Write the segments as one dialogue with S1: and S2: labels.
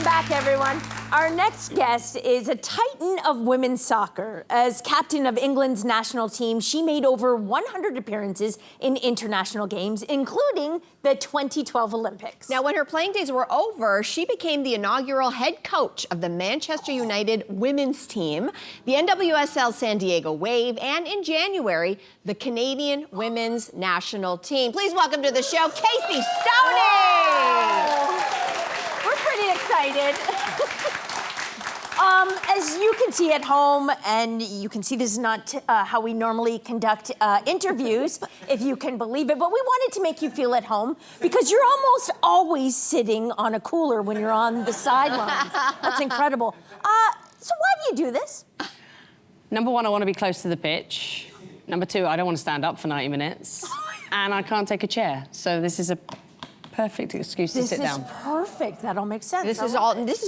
S1: Welcome back, everyone. Our next guest is a titan of women's soccer. As captain of England's national team, she made over 100 appearances in international games, including the 2012 Olympics.
S2: Now, when her playing days were over, she became the inaugural head coach of the Manchester United women's team, the NWSL San Diego Wave, and in January, the Canadian women's national team. Please welcome to the show, Casey Stoney!
S1: We're pretty excited. As you can see at home, and you can see this is not how we normally conduct interviews, if you can believe it, but we wanted to make you feel at home because you're almost always sitting on a cooler when you're on the sidelines. That's incredible. So why do you do this?
S3: Number one, I want to be close to the pitch. Number two, I don't want to stand up for 90 minutes. And I can't take a chair. So this is a perfect excuse to sit down.
S1: This is perfect. That all makes sense.
S2: This is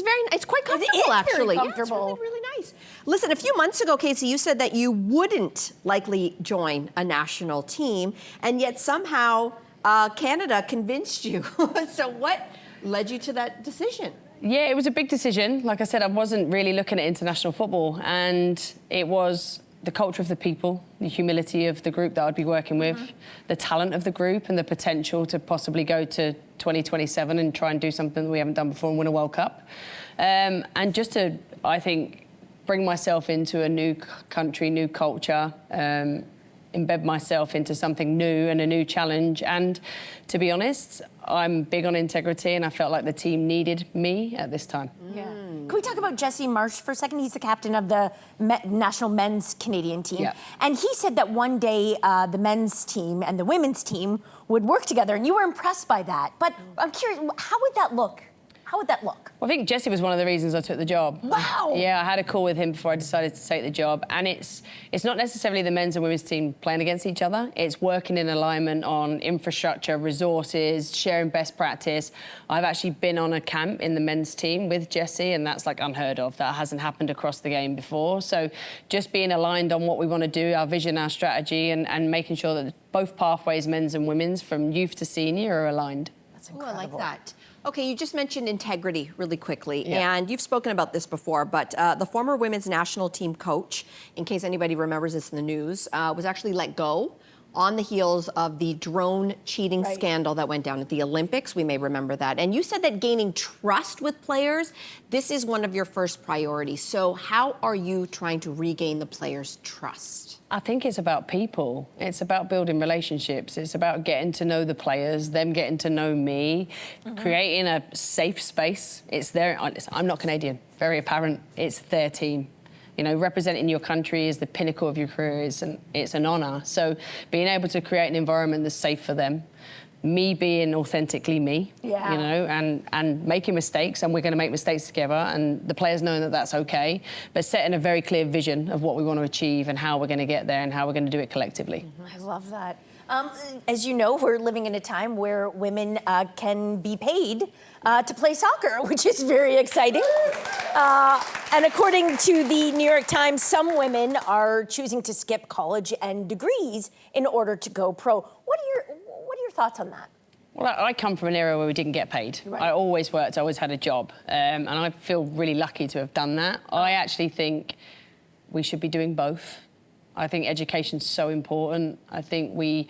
S2: very nice. It's quite comfortable, actually.
S1: Very comfortable.
S2: Yeah, it's really nice. Listen, a few months ago, Casey, you said that you wouldn't likely join a national team, and yet somehow Canada convinced you. So what led you to that decision?
S3: Yeah, it was a big decision. Like I said, I wasn't really looking at international football, and it was the culture of the people, the humility of the group that I'd be working with, the talent of the group, and the potential to possibly go to 2027 and try and do something that we haven't done before and win a World Cup. And just to, I think, bring myself into a new country, new culture, embed myself into something new and a new challenge. And to be honest, I'm big on integrity, and I felt like the team needed me at this time.
S1: Yeah. Can we talk about Jesse Marsh for a second? He's the captain of the national men's Canadian team.
S3: Yeah.
S1: And he said that one day the men's team and the women's team would work together, and you were impressed by that. But I'm curious, how would that look? How would that look?
S3: Well, I think Jesse was one of the reasons I took the job.
S1: Wow.
S3: Yeah, I had a call with him before I decided to take the job. And it's not necessarily the men's and women's team playing against each other. It's working in alignment on infrastructure, resources, sharing best practice. I've actually been on a camp in the men's team with Jesse, and that's like unheard of. That hasn't happened across the game before. So just being aligned on what we want to do, our vision, our strategy, and making sure that both pathways, men's and women's, from youth to senior, are aligned.
S1: That's
S2: Oh,
S1: incredible.
S2: I like that. Okay, you just mentioned integrity really quickly,
S3: Yeah.
S2: and you've spoken about this before, but the former women's national team coach, in case anybody remembers this in the news, was actually let go on the heels of the drone cheating scandal that went down at the Olympics. We may remember that. And you said that gaining trust with players, this is one of your first priorities. So how are you trying to regain the players' trust?
S3: I think it's about people. It's about building relationships. It's about getting to know the players, them getting to know me, creating a safe space. I'm not Canadian, very apparent. It's their team. You know, representing your country is the pinnacle of your career. It's an honour. So being able to create an environment that's safe for them, me being authentically me, you know, and making mistakes, and we're going to make mistakes together, and the players knowing that that's okay, but setting a very clear vision of what we want to achieve and how we're going to get there and how we're going to do it collectively.
S1: I love that. As you know, we're living in a time where women can be paid to play soccer, which is very exciting. And according to the New York Times, some women are choosing to skip college and degrees in order to go pro. What are your thoughts on that?
S3: Well, I come from an era where we didn't get paid.
S1: Right.
S3: I always worked, I always had a job, and I feel really lucky to have done that. I actually think we should be doing both. I think education's so important. I think we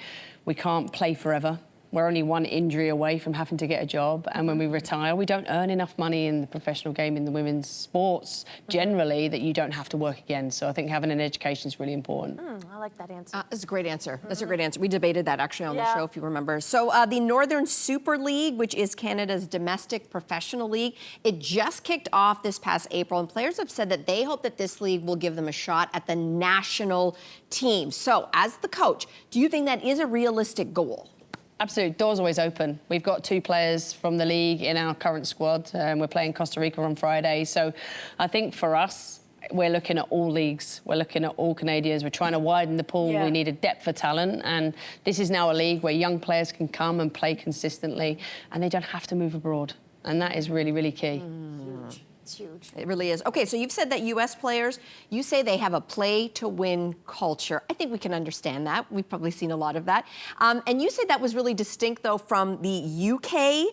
S3: can't play forever. We're only one injury away from having to get a job, and when we retire, we don't earn enough money in the professional game, in the women's sports, generally, that you don't have to work again. So I think having an education is really important.
S1: I like that answer.
S2: That's a great answer. That's a great answer. We debated that actually on the show, if you remember. So the Northern Super League, which is Canada's domestic professional league, it just kicked off this past April, and players have said that they hope that this league will give them a shot at the national team. So as the coach, do you think that is a realistic goal?
S3: Absolutely, door's always open. We've got 2 players from the league in our current squad. We're playing Costa Rica on Friday. So I think for us, we're looking at all leagues. We're looking at all Canadians. We're trying to widen the pool. We need a depth for talent. And this is now a league where young players can come and play consistently, and they don't have to move abroad. And that is really, really key.
S1: It's huge.
S2: It really is. Okay, so you've said that U.S. players, you say they have a play-to-win culture. I think we can understand that. We've probably seen a lot of that. And you said that was really distinct, though, from the U.K.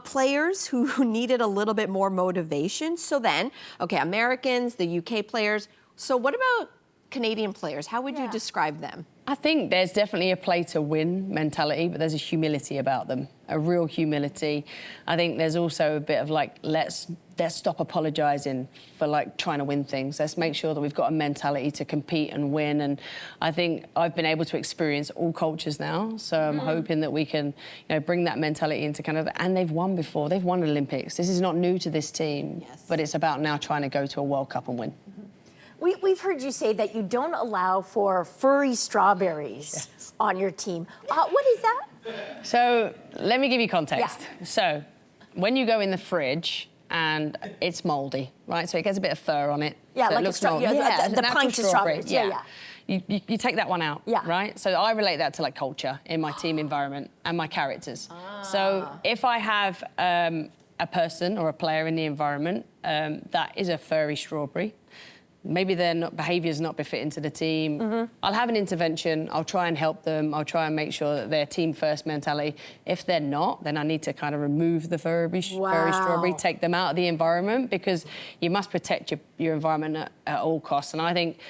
S2: Players who needed a little bit more motivation. So then, okay, Americans, the U.K. players. So what about Canadian players? How would you describe them?
S3: I think there's definitely a play-to-win mentality, but there's a humility about them, a real humility. I think there's also a bit of like, let's stop apologising for like trying to win things. Let's make sure that we've got a mentality to compete and win. And I think I've been able to experience all cultures now, so I'm hoping that we can, bring that mentality into Canada. And they've won before. They've won Olympics. This is not new to this team, but it's about now trying to go to a World Cup and win.
S1: We've heard you say that you don't allow for furry strawberries on your team. What is that?
S3: So let me give you context. Yeah. So when you go in the fridge and it's mouldy, right? So it gets a bit of fur on it.
S1: Yeah,
S3: so
S1: like
S3: it looks moldy.
S1: the pint of strawberries. Yeah.
S3: You take that one out, right? So I relate that to like culture in my team environment and my characters. So if I have a person or a player in the environment that is a furry strawberry, maybe their behaviour's not befitting to the team. I'll have an intervention. I'll try and help them. I'll try and make sure that they're team-first mentality. If they're not, then I need to kind of remove the furry strawberry, take them out of the environment, because you must protect your environment at all costs. And I think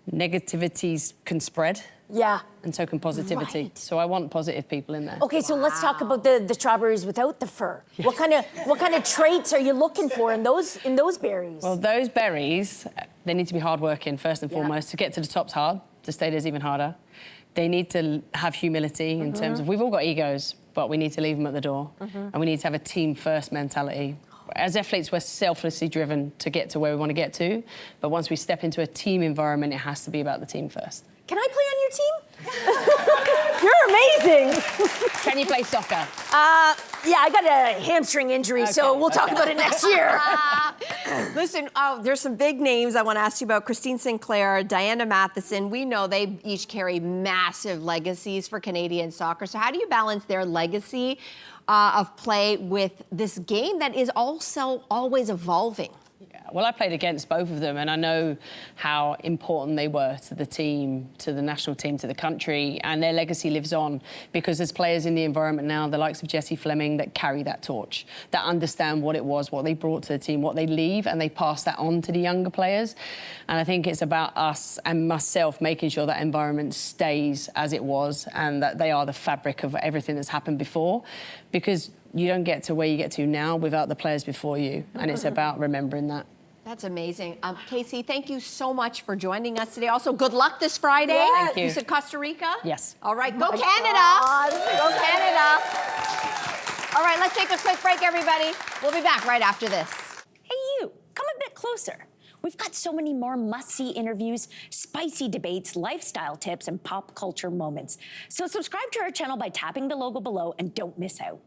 S3: negativities can spread. Yeah. And so can positivity. Right. So I want positive people in there.
S1: Okay, so let's talk about the strawberries without the fur. Yes. What kind of traits are you looking for in those berries?
S3: Well, those berries, they need to be hardworking first and foremost. To get to the top's hard. To stay there's even harder. They need to have humility in terms of, we've all got egos, but we need to leave them at the door. And we need to have a team-first mentality. As athletes, we're selflessly driven to get to where we want to get to. But once we step into a team environment, it has to be about the team first.
S1: Can I play on your team? You're amazing.
S3: Can you play soccer?
S1: Yeah, I got a hamstring injury, so we'll talk about it next year.
S2: Listen, there's some big names I want to ask you about. Christine Sinclair, Diana Matheson. We know they each carry massive legacies for Canadian soccer. So how do you balance their legacy of play with this game that is also always evolving?
S3: Well, I played against both of them, and I know how important they were to the team, to the national team, to the country, and their legacy lives on because there's players in the environment now, the likes of Jessie Fleming, that carry that torch, that understand what it was, what they brought to the team, what they leave, and they pass that on to the younger players. And I think it's about us and myself making sure that environment stays as it was and that they are the fabric of everything that's happened before, because you don't get to where you get to now without the players before you, and it's about remembering that.
S2: That's amazing. Casey, thank you so much for joining us today. Also, good luck this Friday.
S1: Yes.
S3: Thank you.
S2: You said Costa Rica?
S3: Yes.
S2: All right, go Canada. Go Canada. All right, let's take a quick break, everybody. We'll be back right after this.
S4: Hey, you, come a bit closer. We've got so many more must-see interviews, spicy debates, lifestyle tips, and pop culture moments. So subscribe to our channel by tapping the logo below and don't miss out.